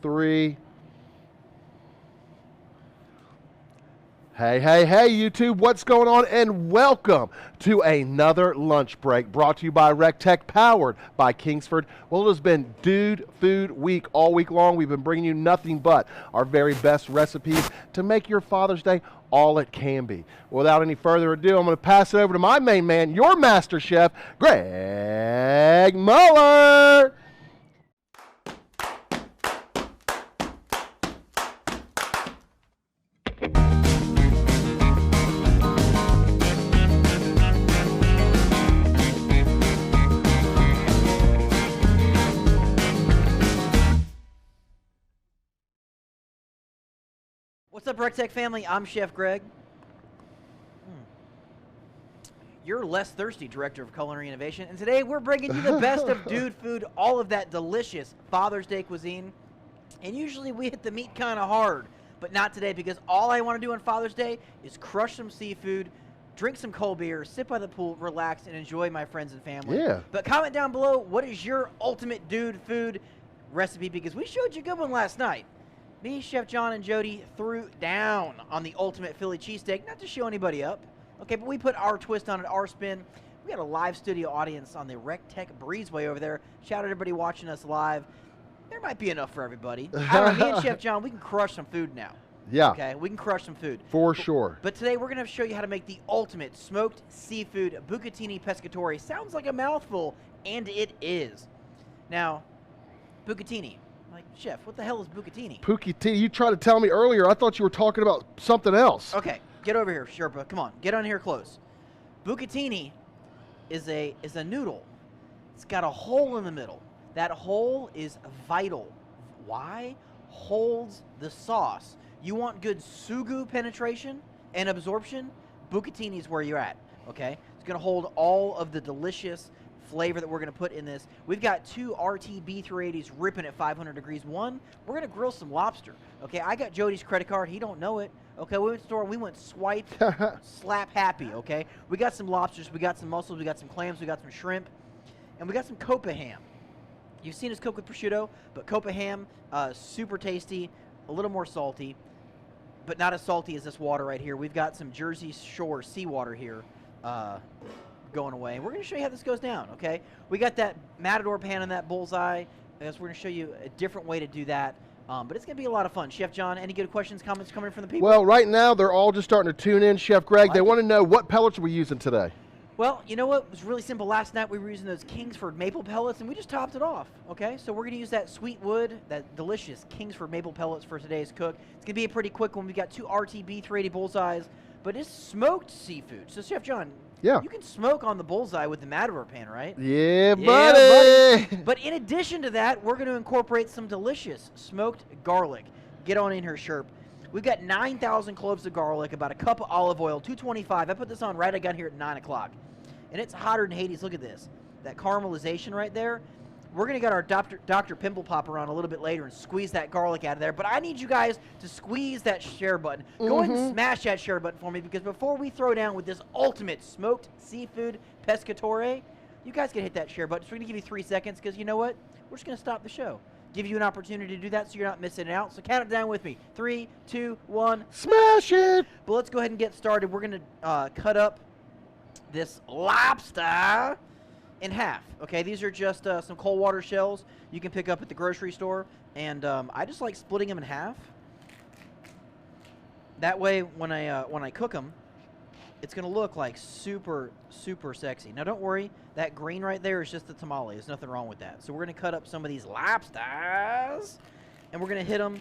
3. Hey, hey, hey, YouTube, what's going on? And welcome to another lunch break brought to you by recteq, powered by Kingsford. Well, it has been Dude Food Week all week long. We've been bringing you nothing but our very best recipes to make your Father's Day all it can be. Without any further ado, I'm going to pass it over to my main man, your master chef, Greg Muller. What's up, recteq family? I'm Chef Greg. You're less thirsty, Director of Culinary Innovation, and today we're bringing you the best of dude food, all of that delicious Father's Day cuisine. And usually we hit the meat kind of hard, but not today, because all I want to do on Father's Day is crush some seafood, drink some cold beer, sit by the pool, relax, and enjoy my friends and family. Yeah. But comment down below, what is your ultimate dude food recipe? Because we showed you a good one last night. Me, Chef John, and Jody threw down on the ultimate Philly cheesesteak, not to show anybody up, okay, but we put our twist on it, our spin. We got a live studio audience on the recteq breezeway over there. Shout out to everybody watching us live. There might be enough for everybody. I don't know, me and Chef John, we can crush some food now. Yeah. Okay, we can crush some food. For sure. But today we're going to show you how to make the ultimate smoked seafood bucatini pescatore. Sounds like a mouthful, and it is. Now, bucatini. Like, Chef, what the hell is bucatini? Bucatini, you tried to tell me earlier. I thought you were talking about something else. Okay, get over here, Sherpa. Come on, get on here close. Bucatini is a noodle. It's got a hole in the middle. That hole is vital. Why? Holds the sauce. You want good sugu penetration and absorption? Bucatini is where you're at, okay? It's going to hold all of the delicious flavor that we're going to put in this. We've got 2 RT B380s ripping at 500 degrees. One, we're going to grill some lobster. Okay, I got Jody's credit card. He don't know it. Okay, we went to the store. We went swipe, slap happy. Okay, we got some lobsters. We got some mussels. We got some clams. We got some shrimp. And we got some Copa ham. You've seen us cook with prosciutto, but Copa ham, super tasty, a little more salty, but not as salty as this water right here. We've got some Jersey Shore seawater here. Going away. We're going to show you how this goes down, okay? We got that Matador pan and that bullseye. I guess we're going to show you a different way to do that. But it's going to be a lot of fun. Chef John, any good questions, comments coming from the people? Well, right now they're all just starting to tune in, Chef Greg. They want to know what pellets are we using today. Well, you know what? It was really simple. Last night we were using those Kingsford maple pellets, and we just topped it off, okay? So we're going to use that sweet wood, that delicious Kingsford maple pellets for today's cook. It's going to be a pretty quick one. We've got 2 RTB 380 bullseyes, but it's smoked seafood. So, Chef John, yeah, you can smoke on the bullseye with the Matador pan, right? Yeah, buddy. Yeah, buddy. But in addition to that, we're going to incorporate some delicious smoked garlic. Get on in here, Sherp. We've got 9,000 cloves of garlic, about a cup of olive oil, 225. I put this on right, I got here at 9 o'clock. And it's hotter than Hades. Look at this. That caramelization right there. We're going to get our Dr. Pimple Popper on a little bit later and squeeze that garlic out of there. But I need you guys to squeeze that share button. Go ahead and smash that share button for me, because before we throw down with this ultimate smoked seafood pescatore, you guys can hit that share button. So we're going to give you 3 seconds, because you know what? We're just going to stop the show. Give you an opportunity to do that so you're not missing it out. So count it down with me. 3, 2, 1. Smash it! But let's go ahead and get started. We're going to cut up this lobster in half. Okay, these are just some cold water shells you can pick up at the grocery store, and I just like splitting them in half. That way, when I cook them, it's gonna look like super sexy. Now, don't worry, that green right there is just the tamale. There's nothing wrong with that. So we're gonna cut up some of these lobsters, and we're gonna hit them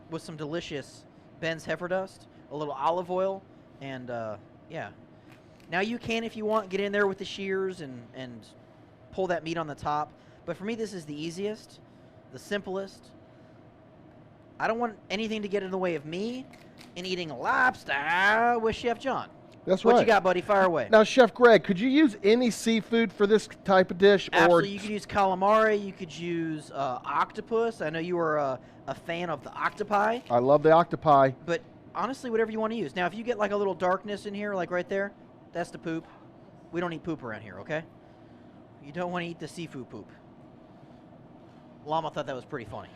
with some delicious Ben's heifer dust, a little olive oil, and yeah. Now you can, if you want, get in there with the shears and pull that meat on the top. But for me, this is the easiest, the simplest. I don't want anything to get in the way of me in eating lobster with Chef John. That's right. What you got, buddy? Fire away. Now, Chef Greg, could you use any seafood for this type of dish? Absolutely. You could use calamari. You could use octopus. I know you were a fan of the octopi. I love the octopi. But honestly, whatever you want to use. Now, if you get like a little darkness in here, like right there, that's the poop. We don't eat poop around here, okay? You don't want to eat the seafood poop. Llama thought that was pretty funny.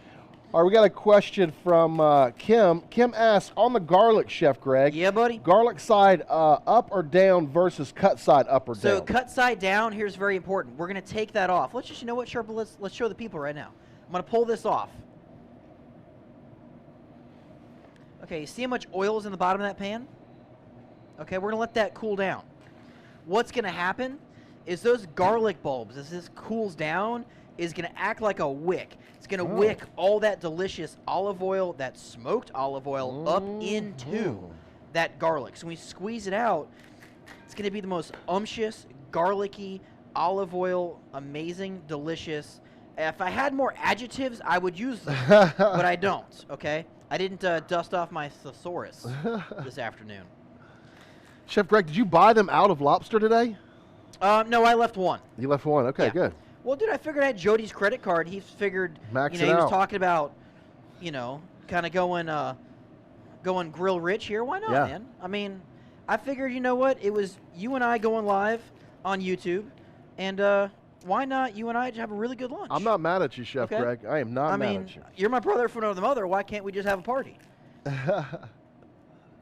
All right, we got a question from Kim. Kim asks, on the garlic, Chef Greg. Yeah, buddy. Garlic side up or down versus cut side up or down? So cut side down, here's very important. We're going to take that off. Let's just, you know what, Sherpa, let's show the people right now. I'm going to pull this off. Okay, you see how much oil is in the bottom of that pan? Okay, we're going to let that cool down. What's going to happen is those garlic bulbs, as this cools down, is going to act like a wick. It's going to wick all that delicious olive oil, that smoked olive oil, up into that garlic. So when we squeeze it out, it's going to be the most umptious, garlicky, olive oil, amazing, delicious. If I had more adjectives, I would use them, but I don't, okay? I didn't dust off my thesaurus this afternoon. Chef Greg, did you buy them out of Lobster today? No, I left one. You left one. Okay, good. Well, dude, I figured I had Jody's credit card. He figured, Max he was talking about, kind of going grill rich here. Why not, man? I mean, I figured, you know what? It was you and I going live on YouTube, and why not you and I have a really good lunch? I'm not mad at you, Chef Greg. I am not mad at you. You're my brother from another mother. Why can't we just have a party?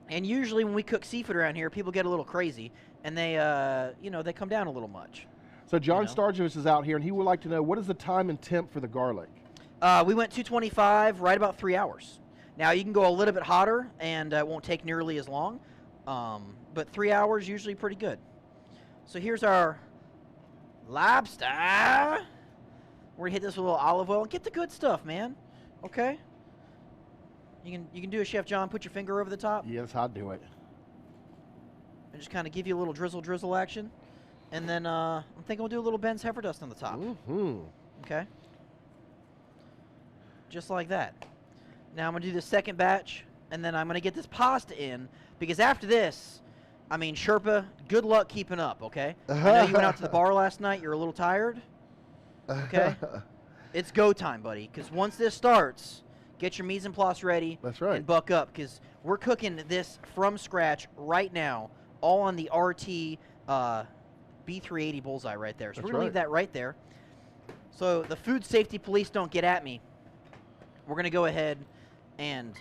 And usually when we cook seafood around here, people get a little crazy, and they, they come down a little much. So John Stargis is out here, and he would like to know, what is the time and temp for the garlic? We went 225, right about 3 hours. Now, you can go a little bit hotter, and it won't take nearly as long, but 3 hours usually pretty good. So here's our lobster. We're going to hit this with a little olive oil and get the good stuff, man. Okay? You can do a Chef John, put your finger over the top. Yes, I'll do it. And just kind of give you a little drizzle action. And then I'm thinking we'll do a little Ben's heifer dust on the top. Okay? Just like that. Now I'm going to do the second batch, and then I'm going to get this pasta in, because after this, I mean, Sherpa, good luck keeping up, okay? I know you went out to the bar last night. You're a little tired. Okay? It's go time, buddy, because once this starts, get your mise en place ready. That's right. And buck up, because we're cooking this from scratch right now, all on the RT B380 bullseye right there. So we're going to leave that right there. So the food safety police don't get at me. We're going to go ahead and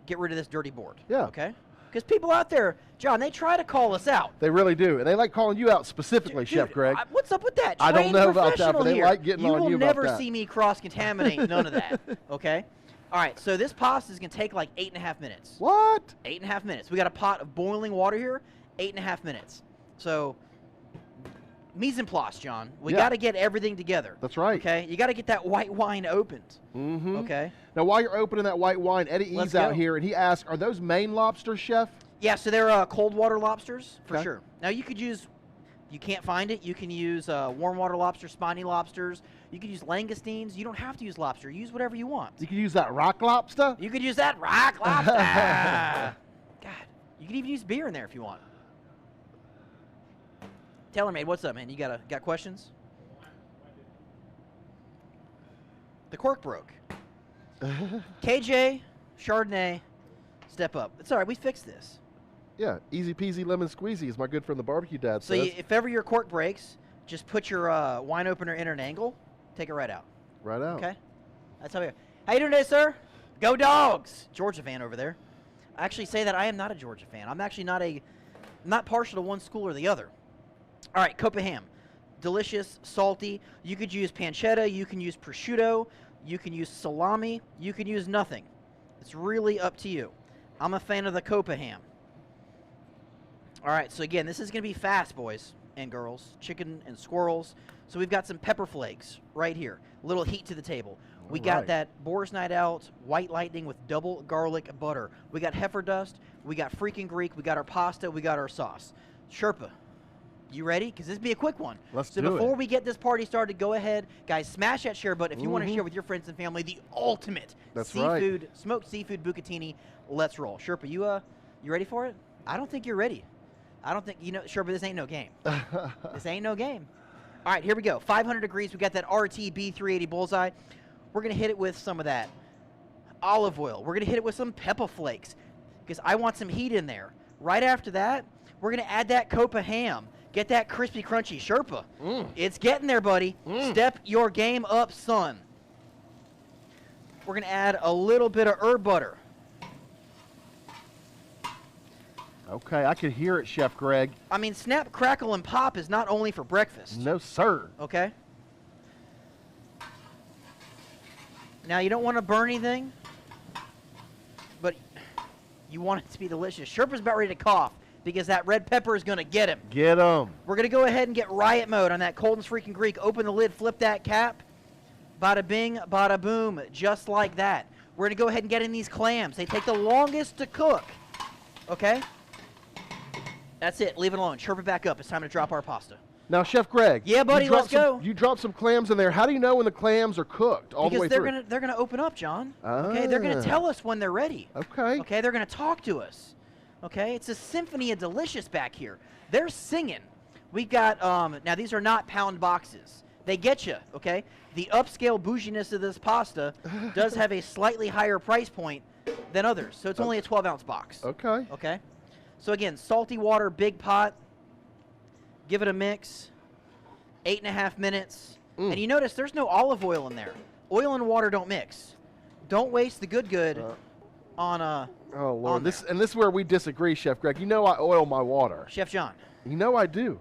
get rid of this dirty board. Yeah. Okay? Because people out there, John, they try to call us out. They really do. And they like calling you out specifically, Chef Greg. What's up with that? I don't know about that, but they like getting on you about that. You will never see me cross-contaminate none of that. Okay? All right, so this pasta is going to take like 8.5 minutes. What? 8.5 minutes. We got a pot of boiling water here, 8.5 minutes. So, mise en place, John. We got to get everything together. That's right. Okay? You got to get that white wine opened. Okay? Now, while you're opening that white wine, Eddie E's out here, and he asks, are those Maine lobsters, Chef? Yeah, so they're cold water lobsters, for sure. Now, you could use, if you can't find it, you can use warm water lobsters, spiny lobsters. You could use langoustines. You don't have to use lobster. Use whatever you want. You could use that rock lobster? You could use that rock lobster. God, you could even use beer in there if you want. TaylorMade, what's up, man? You got questions? The cork broke. KJ, Chardonnay, step up. It's all right. We fixed this. Yeah, easy peasy lemon squeezy, as my good friend the barbecue dad says. So if ever your cork breaks, just put your wine opener in an angle. Take it right out. Right out. Okay? That's how we are. How you doing today, sir? Go Dogs! Georgia fan over there. I actually say that I am not a Georgia fan. I'm actually not partial to one school or the other. All right, Copa ham. Delicious, salty. You could use pancetta. You can use prosciutto. You can use salami. You can use nothing. It's really up to you. I'm a fan of the Copa ham. All right, so again, this is going to be fast, boys and girls. Chicken and squirrels. So we've got some pepper flakes right here. A little heat to the table. We got that Boar's Night Out White Lightning with double garlic butter. We got heifer dust. We got freaking Greek. We got our pasta. We got our sauce. Sherpa, you ready? Because this will be a quick one. Let's do it. So before we get this party started, go ahead. Guys, smash that share button if you want to share with your friends and family the ultimate smoked seafood bucatini. Let's roll. Sherpa, you ready for it? I don't think you're ready. I don't think, Sherpa, this ain't no game. This ain't no game. All right, here we go. 500 degrees. We got that RT B380 bullseye. We're going to hit it with some of that olive oil. We're going to hit it with some pepper flakes because I want some heat in there. Right after that, we're going to add that Copa ham. Get that crispy, crunchy Sherpa. It's getting there, buddy. Step your game up, son. we're going to add a little bit of herb butter. Okay, I could hear it, Chef Greg. I mean, snap, crackle, and pop is not only for breakfast. No, sir. Okay? Now, you don't want to burn anything, but you want it to be delicious. Sherpa's about ready to cough because that red pepper is going to get him. Get him. We're going to go ahead and get riot mode on that cold and freaking Greek. Open the lid, flip that cap. Bada bing, bada boom, just like that. We're going to go ahead and get in these clams. They take the longest to cook. Okay? That's it. Leave it alone. Chirp it back up. It's time to drop our pasta. Now, Chef Greg. Yeah, buddy, let's go. You dropped some clams in there. How do you know when the clams are cooked all the way through? Because they're gonna open up, John. Okay, they're gonna tell us when they're ready. Okay. Okay, they're gonna talk to us. Okay, it's a symphony of delicious back here. They're singing. We got now these are not pound boxes. They get you. Okay, the upscale bouginess of this pasta does have a slightly higher price point than others, so it's only a 12-ounce box. Okay. Okay, so again, salty water, big pot. Give it a mix, 8.5 minutes. And you notice there's no olive oil in there. Oil and water don't mix. Don't waste the good on Oh, Lord. on This there. and this is where we disagree, Chef Greg. You know I oil my water. Chef John, You know I do.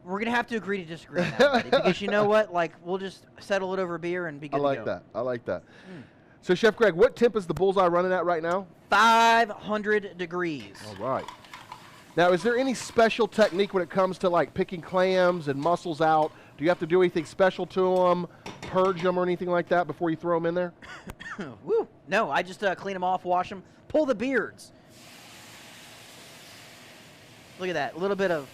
we're going to have to agree to disagree on that, buddy, because you know what? Like, we'll just settle it over beer and be good I like to go. that. I like that. So, Chef Greg, what temp is the bullseye running at right now? 500 degrees. All right. Now, is there any special technique when it comes to, like, picking clams and mussels out? Do you have to do anything special to them, purge them or anything like that before you throw them in there? Woo. No, I just clean them off, wash them, pull the beards. Look at that. A little bit of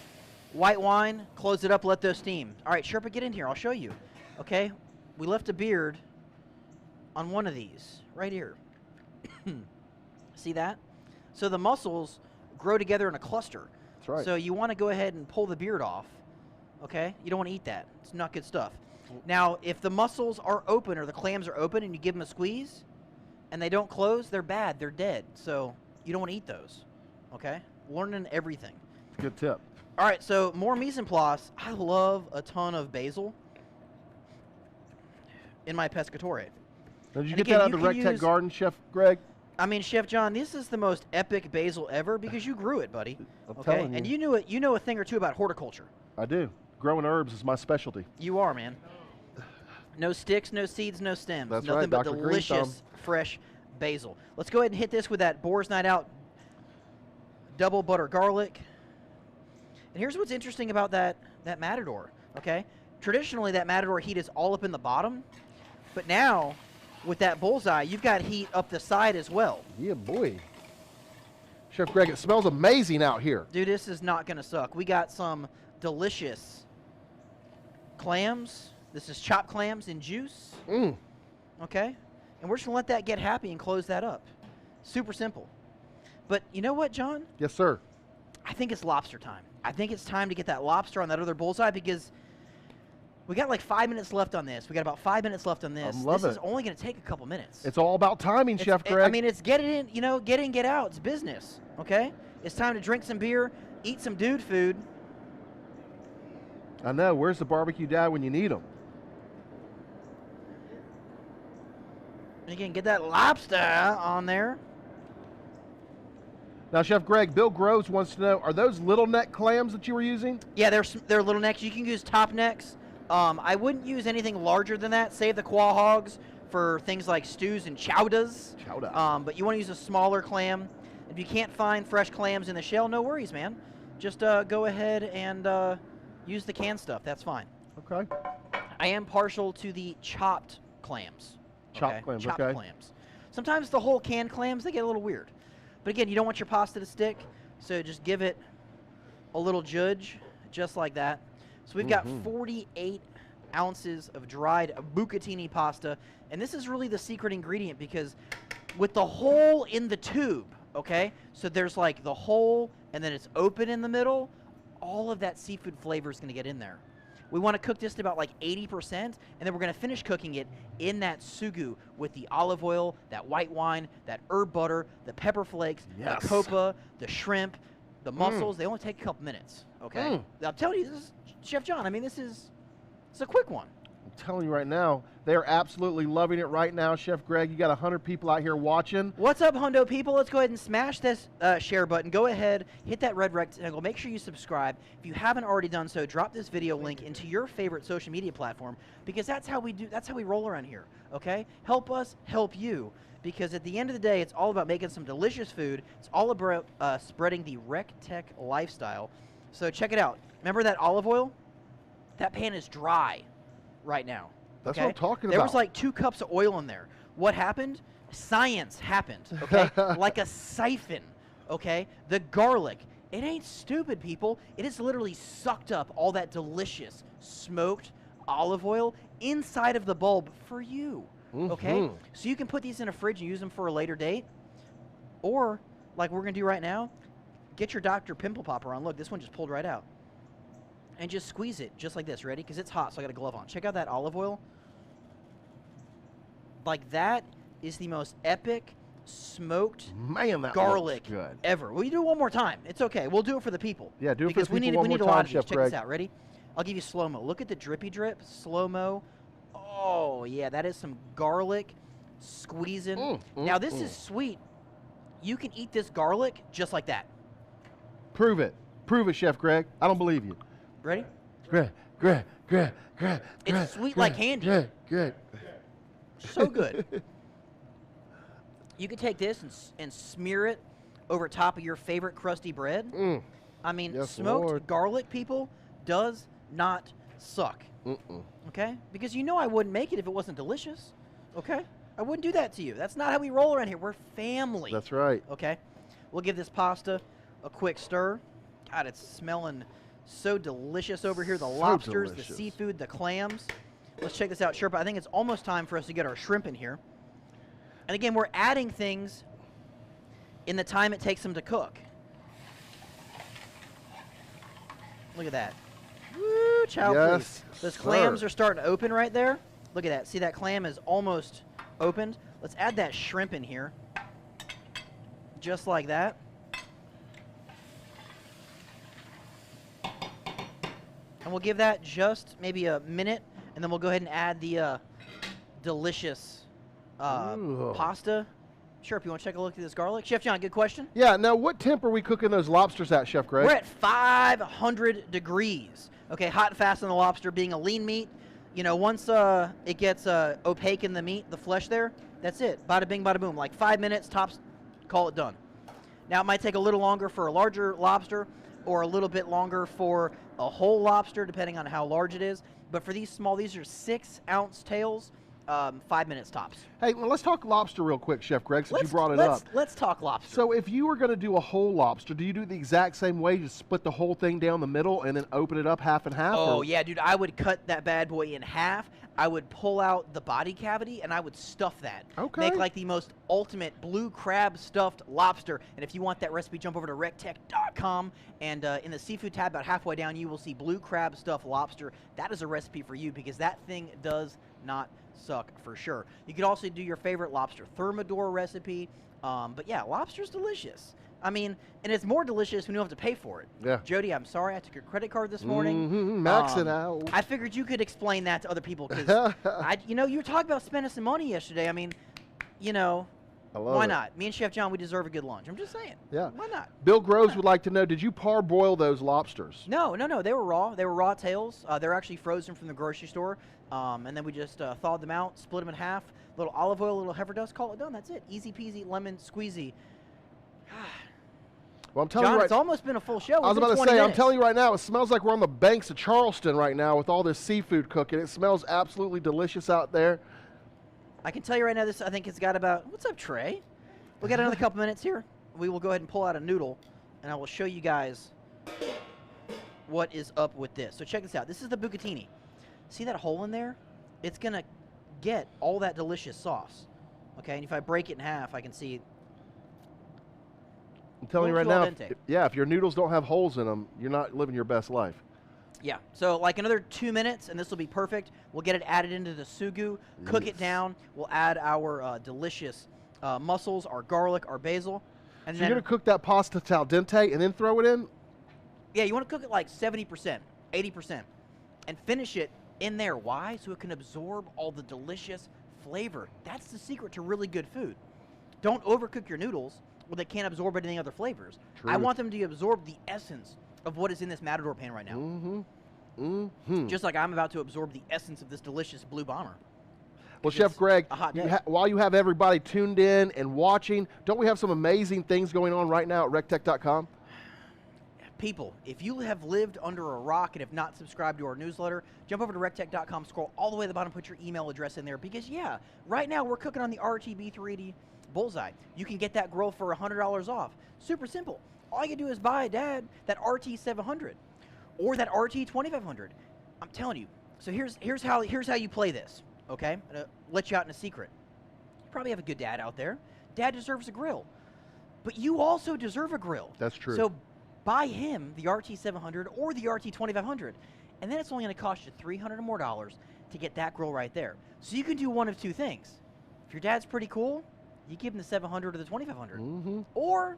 white wine, close it up, let those steam. All right, Sherpa, get in here. I'll show you. Okay? We left a beard on one of these right here. See that? So the mussels grow together in a cluster. That's right. So you want to go ahead and pull the beard off. Okay? You don't want to eat that. It's not good stuff. Now, if the mussels are open or the clams are open and you give them a squeeze and they don't close, they're bad. They're dead. So you don't want to eat those. Okay? Learning everything. Good tip. All right, so more mise en place. I love a ton of basil in my pescatore. Now, did you And get again, that out you of the can recteq use- garden, Chef Greg? I mean, Chef John, this is the most epic basil ever because you grew it, buddy. I'm Okay? telling And you. you know a thing or two about horticulture. I do. Growing herbs is my specialty. You are, man. No sticks, no seeds, no stems. That's Nothing right, but Dr. Green Thumb. delicious, fresh basil. Let's go ahead and hit this with that Boar's Night Out double butter garlic. And here's what's interesting about that Matador, okay? Traditionally, that Matador heat is all up in the bottom, but now, with that bullseye, you've got heat up the side as well. Yeah, boy. Chef Greg, it smells amazing out here. Dude, this is not going to suck. We got some delicious clams. This is chopped clams in juice, okay? And we're just going to let that get happy and close that up. Super simple. But you know what, John? Yes, sir. I think it's lobster time. I think it's time to get that lobster on that other bullseye because we got like 5 minutes left on this. We got about 5 minutes left on this. I'm loving This is it. only going to take a couple minutes. It's all about timing, Chef Greg. I mean, it's get it in, you know, get in, get out. It's business, okay? It's time to drink some beer, eat some dude food. I know. Where's the barbecue dad when you need him? And again, get that lobster on there. Now, Chef Greg, Bill Groves wants to know, are those little neck clams that you were using? Yeah, they're little necks. You can use top necks. I wouldn't use anything larger than that. Save the quaw hogs for things like stews and chowdas. Chowder. But you want to use a smaller clam. If you can't find fresh clams in the shell, no worries, man. Just go ahead and use the canned stuff. That's fine. Okay. I am partial to the chopped clams. Chopped clams, Chopped okay. clams. Sometimes the whole canned clams, they get a little weird. But again, you don't want your pasta to stick, so just give it a little judge, just like that. So we've got 48 ounces of dried bucatini pasta, and this is really the secret ingredient because with the hole in the tube, okay, so there's like the hole and then it's open in the middle, all of that seafood flavor is going to get in there. We want to cook this to about like 80%, and then we're going to finish cooking it in that sugu with the olive oil, that white wine, that herb butter, the pepper flakes, Yes. the copa, the shrimp, the mussels. They only take a couple minutes, okay? I'm telling you, this is Chef John. I mean, it's a quick one. I'm telling you right now, they're absolutely loving it right now. Chef Greg, you got 100 people out here watching. What's up, Hundo people? Let's go ahead and smash this share button. Go ahead, hit that red rectangle. Make sure you subscribe. If you haven't already done so, drop this video link into your favorite social media platform, because that's how we do. That's how we roll around here. Okay? Help us help you, because at the end of the day, it's all about making some delicious food. It's all about spreading the recteq lifestyle. So check it out. Remember that olive oil? That pan is dry right now. That's okay? what I'm talking There about. was like 2 cups of oil in there. What happened? Science happened, okay? Like a siphon, okay? The garlic, it ain't stupid, people. It has literally sucked up all that delicious smoked olive oil inside of the bulb for you, okay? So you can put these in a fridge and use them for a later date. Or, like we're going to do right now, get your Dr. Pimple Popper on. Look, this one just pulled right out. And just squeeze it just like this. Ready? Because it's hot, so I got a glove on. Check out that olive oil. Like, that is the most epic smoked garlic ever. Will you do it one more time? It's okay. We'll do it for the people. Yeah, do it for the people we need one a more lot time, of these. Chef Check Greg. this out. Ready? I'll give you slow-mo. Look at the drippy drip. Slow-mo. Oh, yeah, that is some garlic squeezing. Now, this is sweet. You can eat this garlic just like that. Prove it. Prove it, Chef Greg. I don't believe you. Ready? Greg. It's sweet like candy. Good. So good. You could take this and smear it over top of your favorite crusty bread. I mean, Yes, smoked Lord. garlic, people, does not suck. Okay? Because you know I wouldn't make it if it wasn't delicious. Okay? I wouldn't do that to you. That's not how we roll around here. We're family. That's right. Okay? We'll give this pasta a quick stir. God, it's smelling so delicious over here. The lobsters, delicious. the seafood, the clams. Let's check this out, Sherpa. I think it's almost time for us to get our shrimp in here. And again, we're adding things in the time it takes them to cook. Look at that. Woo, chow Yes, please. Those sir. clams are starting to open right there. Look at that. See, that clam is almost opened. Let's add that shrimp in here. Just like that. And we'll give that just maybe a minute, and then we'll go ahead and add the delicious pasta. Sure, if you want to take a look at this garlic. Chef John, good question. Yeah, now what temp are we cooking those lobsters at, Chef Greg? We're at 500 degrees. Okay, hot and fast on the lobster, being a lean meat. You know, once it gets opaque in the meat, the flesh there, that's it. Bada bing, bada boom. Like 5 minutes, tops, call it done. Now, it might take a little longer for a larger lobster or a little bit longer for a whole lobster, depending on how large it is. But for these small, these are 6-ounce tails, 5 minutes tops. Hey, well, let's talk lobster real quick, Chef Greg, since you brought it up. Let's talk lobster. So if you were going to do a whole lobster, do you do it the exact same way? Just split the whole thing down the middle and then open it up half and half? Oh, or? yeah, dude. I would cut that bad boy in half. I would pull out the body cavity, and I would stuff that. Okay. Make like the most ultimate blue crab stuffed lobster. And if you want that recipe, jump over to recteq.com. And in the seafood tab, about halfway down, you will see blue crab stuffed lobster. That is a recipe for you, because that thing does not suck for sure. You could also do your favorite lobster thermidor recipe. But yeah, lobster's delicious. I mean, and it's more delicious when you don't have to pay for it. Yeah. Jody, I'm sorry I took your credit card this morning. Max it out. I figured you could explain that to other people, because you know, you were talking about spending some money yesterday. I mean, you know, why not? Me and Chef John, we deserve a good lunch. I'm just saying. Yeah. Why not? Bill Groves would like to know, did you parboil those lobsters? No. They were raw. They were raw tails. They're actually frozen from the grocery store. And then we just thawed them out, split them in half, a little olive oil, a little heifer dust, call it done. That's it. Easy peasy, lemon squeezy. Well, I'm telling John, you right, it's almost been a full show. I was It's been about to 20 say, I'm minutes. telling you right now, it smells like we're on the banks of Charleston right now with all this seafood cooking. It smells absolutely delicious out there. I can tell you right now, this I think it's got about, what's up, Trey? We got another couple minutes here. We will go ahead and pull out a noodle, and I will show you guys what is up with this. So check this out. This is the bucatini. See that hole in there? It's going to get all that delicious sauce. Okay, and if I break it in half, I can see. I'm telling you right Al now, dente. if your noodles don't have holes in them, you're not living your best life. Yeah, so like another 2 minutes, and this will be perfect. We'll get it added into the sugu, cook it down. We'll add our delicious mussels, our garlic, our basil. And So then, you're going to cook that pasta to al dente and then throw it in? yeah, you want to cook it like 70%, 80%, and finish it in there. Why? So it can absorb all the delicious flavor. That's the secret to really good food. Don't overcook your noodles where they can't absorb any other flavors. I want them to absorb the essence of what is in this Matador pan right now. Just like I'm about to absorb the essence of this delicious Blue Bomber. Well, Chef Greg, a hot day. While you have everybody tuned in and watching, don't we have some amazing things going on right now at recteq.com? People, if you have lived under a rock and have not subscribed to our newsletter, jump over to recteq.com, scroll all the way to the bottom, put your email address in there, because yeah, right now we're cooking on the RTB 380 Bullseye. You can get that grill for $100 off. Super simple. All you do is buy Dad that RT 700 or that RT 2500. I'm telling you. So here's how you play this. Okay, I'm gonna let you out in a secret. You probably have a good dad out there. Dad deserves a grill, but you also deserve a grill. That's true. So buy him the RT 700 or the RT 2500, and then it's only going to cost you $300 more to get that grill right there. So you can do one of two things. If your dad's pretty cool, you give him the 700 or the 2500, or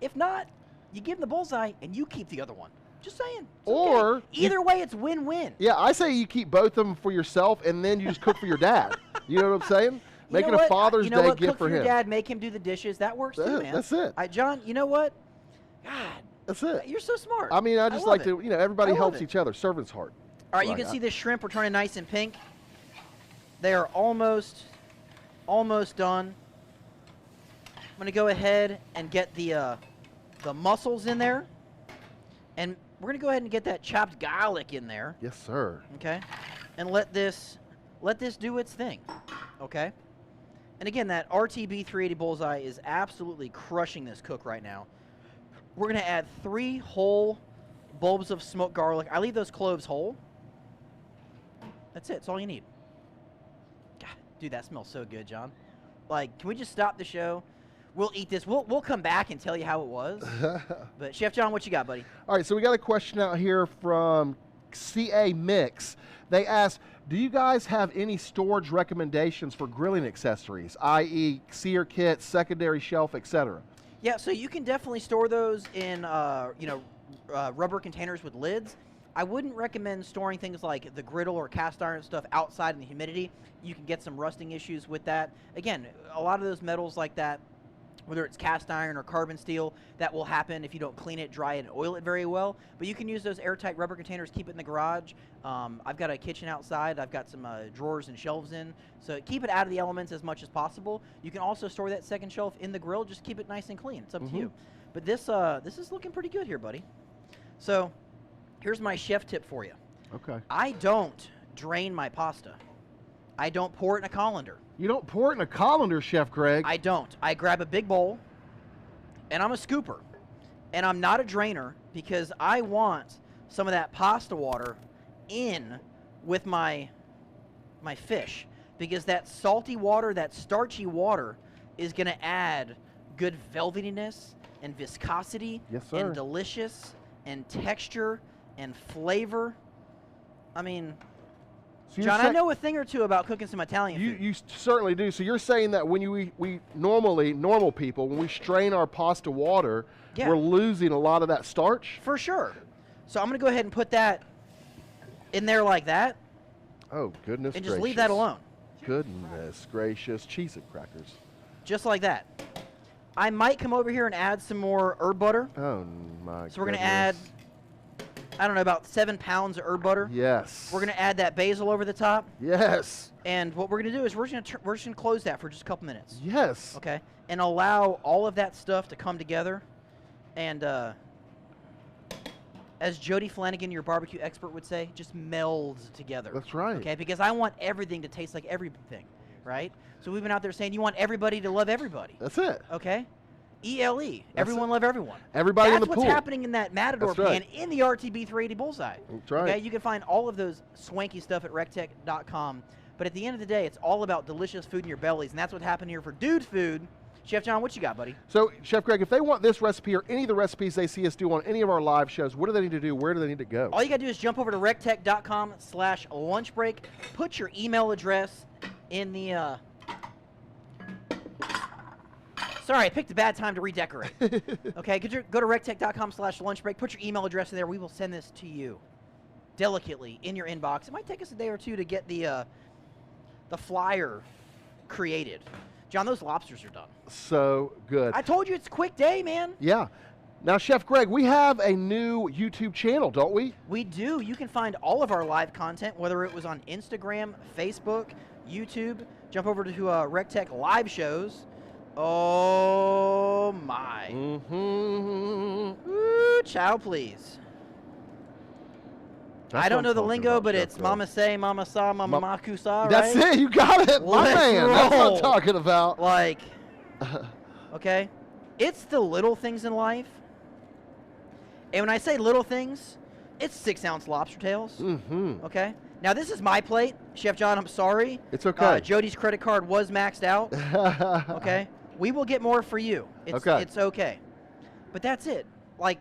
if not, you give him the Bullseye and you keep the other one. Just saying. Or either way, it's win-win. Yeah, I say you keep both of them for yourself and then you just cook for your dad. You know what I'm saying? Make it a Father's Day gift for him. Cook for your dad, make him do the dishes. That works too, man. That's it. John, you know what? God. That's it. You're so smart. I mean, I just like to, everybody helps each other. Servant's heart. All right, you can see the shrimp. We're turning nice and pink. They are almost done. I'm going to go ahead and get the mussels in there. And we're going to go ahead and get that chopped garlic in there. Yes, sir. Okay. And let this do its thing. Okay. And again, that RTB 380 Bullseye is absolutely crushing this cook right now. We're going to add 3 whole bulbs of smoked garlic. I leave those cloves whole. That's it. That's all you need. God, dude, that smells so good, John. Like, can we just stop the show? We'll eat this. We'll come back and tell you how it was. But Chef John, what you got, buddy? All right, so we got a question out here from CA Mix. They asked, do you guys have any storage recommendations for grilling accessories, i.e. sear kits, secondary shelf, etc.? Yeah, so you can definitely store those in rubber containers with lids. I wouldn't recommend storing things like the griddle or cast iron stuff outside in the humidity. You can get some rusting issues with that. Again, a lot of those metals like that, whether it's cast iron or carbon steel, that will happen if you don't clean it, dry it, and oil it very well. But you can use those airtight rubber containers, keep it in the garage. I've got a kitchen outside. I've got some drawers and shelves in. So keep it out of the elements as much as possible. You can also store that second shelf in the grill. Just keep it nice and clean. It's up to you. But this is looking pretty good here, buddy. So here's my chef tip for you. Okay. I don't drain my pasta. I don't pour it in a colander. You don't pour it in a colander, Chef Greg. I don't. I grab a big bowl, and I'm a scooper. And I'm not a drainer because I want some of that pasta water in with my fish. Because that salty water, that starchy water, is going to add good velvetiness and viscosity and delicious and texture and flavor. I mean, so John, I know a thing or two about cooking some Italian food. You certainly do. So you're saying that when we normally, normal people, when we strain our pasta water, we're losing a lot of that starch? For sure. So I'm going to go ahead and put that in there like that. Oh, goodness gracious. And just leave that alone. Goodness gracious. Cheez-It crackers. Just like that. I might come over here and add some more herb butter. Oh, my So we're going to add, I don't know, about 7 pounds of herb butter. Yes. We're going to add that basil over the top. Yes. And what we're going to do is we're just going to close that for just a couple minutes. Yes. Okay. And allow all of that stuff to come together. And as Jody Flanagan, your barbecue expert, would say, just melds together. That's right. Okay. Because I want everything to taste like everything. Right? So we've been out there saying you want everybody to love everybody. That's it. Okay? ELE. Everyone love everyone. Everybody in the pool. That's what's happening in that Matador pan in the RTB 380 Bullseye. That's right. Okay? You can find all of those swanky stuff at recteq.com. But at the end of the day, it's all about delicious food in your bellies, and that's what happened here for Dude Food. Chef John, what you got, buddy? So, Chef Greg, if they want this recipe or any of the recipes they see us do on any of our live shows, what do they need to do? Where do they need to go? All you got to do is jump over to recteq.com/lunchbreak. Put your email address in the... Sorry, I picked a bad time to redecorate. Okay, go to recteq.com/lunchbreak. Put your email address in there. We will send this to you. delicately in your inbox. It might take us a day or two to get the flyer created. John, those lobsters are done. So good. I told you it's a quick day, man. Yeah. Now, Chef Greg, we have a new YouTube channel, don't we? We do. You can find all of our live content, whether it was on Instagram, Facebook, YouTube. Jump over to recteq live shows. Oh, my. Mm-hmm. Ooh, chow, please. I don't know the lingo, but it's mama say, mama saw, mama makusa, right? That's it. You got it. My man. That's what I'm talking about. Like, okay. It's the little things in life. And when I say little things, it's 6-ounce lobster tails. Mm-hmm. Okay? Now, this is my plate. Chef John, I'm sorry. It's okay. Jody's credit card was maxed out. Okay? We will get more for you. It's okay. But that's it. Like,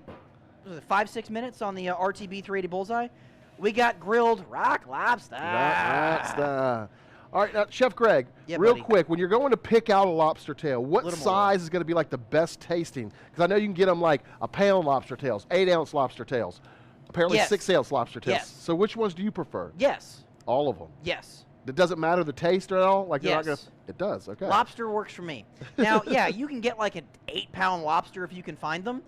was it 5-6 minutes on the RTB 380 Bullseye? We got grilled rock lobster. All right, now, Chef Greg, real quick, when you're going to pick out a lobster tail, what size is going to be like the best tasting? Because I know you can get them like a pound lobster tails, 8-ounce lobster tails, apparently 6-ounce lobster tails. Yes. So which ones do you prefer? Yes. All of them? Yes. It doesn't matter the taste at all? Like you're not gonna, it does, okay. Lobster works for me. Now, yeah, you can get like an 8-pound lobster if you can find them.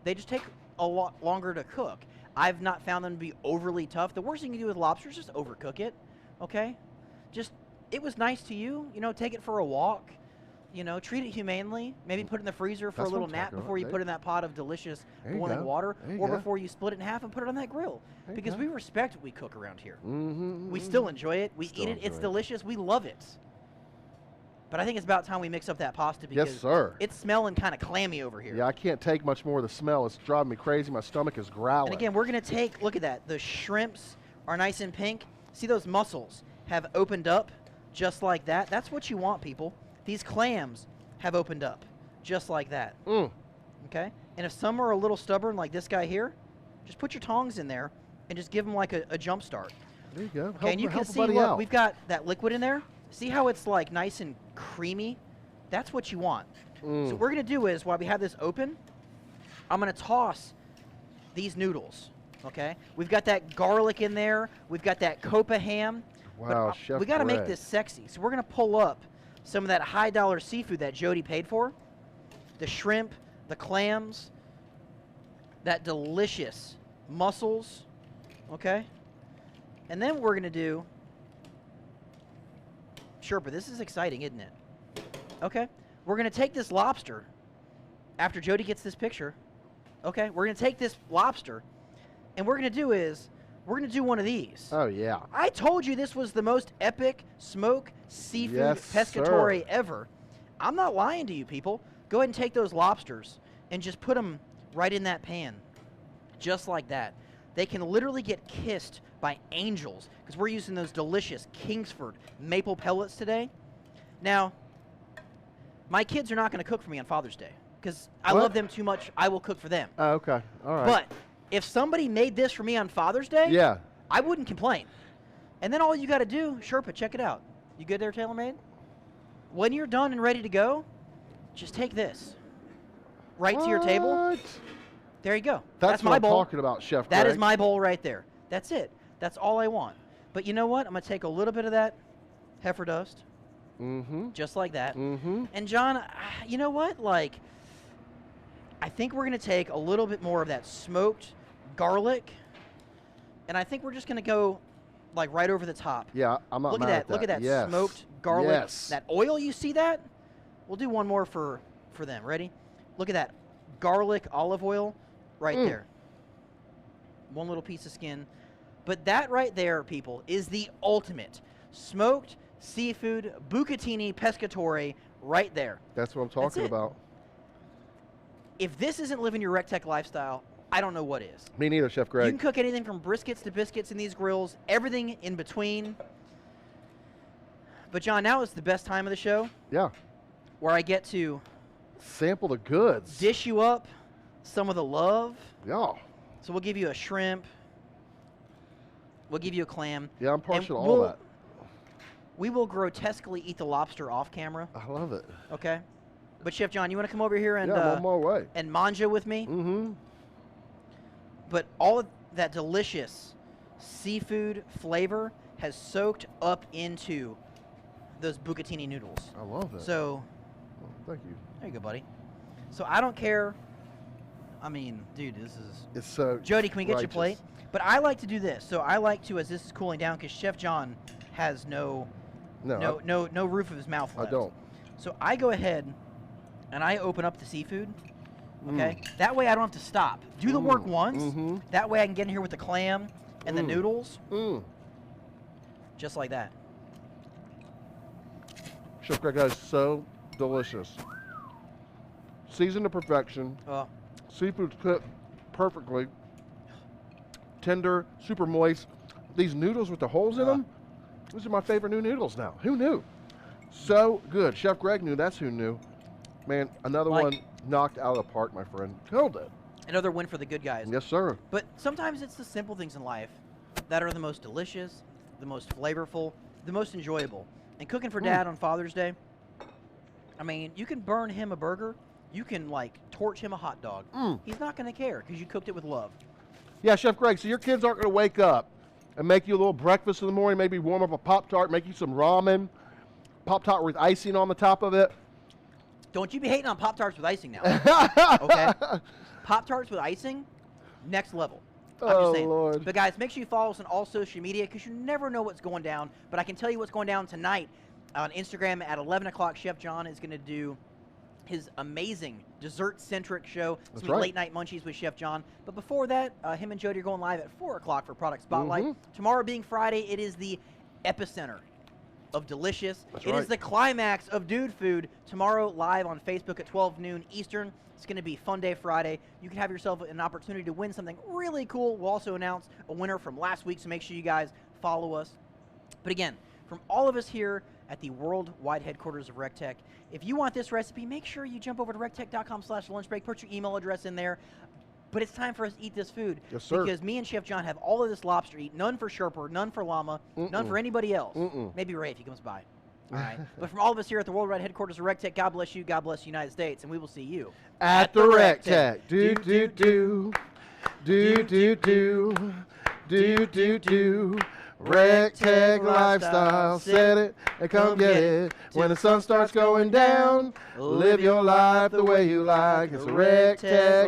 They just take a lot longer to cook. I've not found them to be overly tough. The worst thing you can do with lobster is just overcook it, okay? Just, it was nice to you, you know, take it for a walk, you know, treat it humanely, maybe put it in the freezer for a little nap before you put it in that pot of delicious boiling water, or before you split it in half and put it on that grill. Because we respect what we cook around here. We still enjoy it. We eat it. It's delicious. We love it. But I think it's about time we mix up that pasta because it's smelling kind of clammy over here. Yeah, I can't take much more of the smell. It's driving me crazy. My stomach is growling. And again, we're going to take, look at that. The shrimps are nice and pink. See those mussels have opened up just like that? That's what you want, people. These clams have opened up just like that. Okay? And if some are a little stubborn like this guy here, just put your tongs in there and just give them like a jump start. There you go. Okay, and you can see, look, we've got that liquid in there. See how it's like nice and creamy? That's what you want. So what we're going to do is, while we have this open, I'm going to toss these noodles, okay? We've got that garlic in there. We've got that copa ham. Wow, Chef we got to make this sexy. So we're going to pull up some of that high-dollar seafood that Jody paid for. The shrimp, the clams, that delicious mussels, okay? And then what we're going to do, Sherpa, this is exciting, isn't it? Okay, we're going to take this lobster after Jody gets this picture. Okay, we're going to take this lobster, and what we're going to do is we're going to do one of these. Oh, yeah. I told you this was the most epic smoke seafood pescatore ever. I'm not lying to you, people. Go ahead and take those lobsters and just put them right in that pan, just like that. They can literally get kissed by angels because we're using those delicious Kingsford maple pellets today. Now, my kids are not going to cook for me on Father's Day because I love them too much. I will cook for them. Oh, okay. All right. But if somebody made this for me on Father's Day, I wouldn't complain. And then all you got to do, Sherpa, check it out. You good there, TaylorMade? When you're done and ready to go, just take this right to your table. There you go. That's my bowl. What I'm talking about, Chef Greg. That is my bowl right there. That's it. That's all I want. But you know what? I'm going to take a little bit of that heifer dust. Just like that. And John, you know what? Like, I think we're going to take a little bit more of that smoked garlic. And I think we're just going to go, like, right over the top. Yeah, I'm not mad at that. Look at that smoked garlic. That oil, you see that? We'll do one more for them. Ready? Look at that garlic olive oil right there. One little piece of skin. But that right there, people, is the ultimate smoked seafood bucatini pescatore right there. That's what I'm talking about. If this isn't living your recteq lifestyle, I don't know what is. Me neither, Chef Greg. You can cook anything from briskets to biscuits in these grills, everything in between. But John, now is the best time of the show. Yeah. Where I get to sample the goods. Dish you up some of the love. Yeah. So we'll give you a shrimp. We'll give you a clam. Yeah, I'm partial to all that. We will grotesquely eat the lobster off camera. I love it. Okay. But Chef John, you want to come over here and I'm on my way. And manja with me? But all of that delicious seafood flavor has soaked up into those bucatini noodles. I love that. So, oh, thank you. there you go, buddy. So I don't care. I mean, dude, this is. It's so. Jody, can we get righteous. your plate? But I like to do this. So I like to, as this is cooling down, because Chef John has no roof of his mouth left. I don't. So I go ahead and I open up the seafood. Okay. That way I don't have to stop. Do the work once. That way I can get in here with the clam and the noodles. Just like that. Chef Greg, that is so delicious. Seasoned to perfection. Seafood's cooked perfectly. Tender, super moist. These noodles with the holes in them, these are my favorite new noodles now. Who knew? So good. Chef Greg knew. That's who knew. Man, another one knocked out of the park, my friend. Killed it. Another win for the good guys. Yes, sir. But sometimes it's the simple things in life that are the most delicious, the most flavorful, the most enjoyable. And cooking for Dad on Father's Day, I mean, you can burn him a burger. You can, like, torch him a hot dog. He's not going to care because you cooked it with love. Yeah, Chef Greg, so your kids aren't going to wake up and make you a little breakfast in the morning, maybe warm up a Pop-Tart, make you some ramen, Pop-Tart with icing on the top of it. Don't you be hating on Pop-Tarts with icing now. Okay? Pop-Tarts with icing, next level. I'm just saying. Lord. But, guys, make sure you follow us on all social media because you never know what's going down. But I can tell you what's going down tonight on Instagram at 11 o'clock. Chef John is going to do his amazing dessert-centric show. It's going to be Late Night Munchies with Chef John. But before that, him and Jody are going live at 4 o'clock for Product Spotlight. Tomorrow being Friday, it is the epicenter of delicious. It is the climax of dude food. Tomorrow live on Facebook at 12 noon Eastern. It's going to be Fun Day Friday. You can have yourself an opportunity to win something really cool. We'll also announce a winner from last week, so make sure you guys follow us. But again, from all of us here at the worldwide headquarters of recteq, if you want this recipe, make sure you jump over to recteq.com/lunchbreak, put your email address in there. But it's time for us to eat this food. Yes, sir. Because me and Chef John have all of this lobster to eat. None for Sherper, none for Llama, none for anybody else. Maybe Ray if he comes by. All right. But from all of us here at the worldwide headquarters of recteq, God bless you, God bless the United States, and we will see you at the recteq. Do, do, do. Do, do, do. Do, do, do. recteq lifestyle, set it and come get it. When the sun starts going down, live your life the way you like. It's a recteq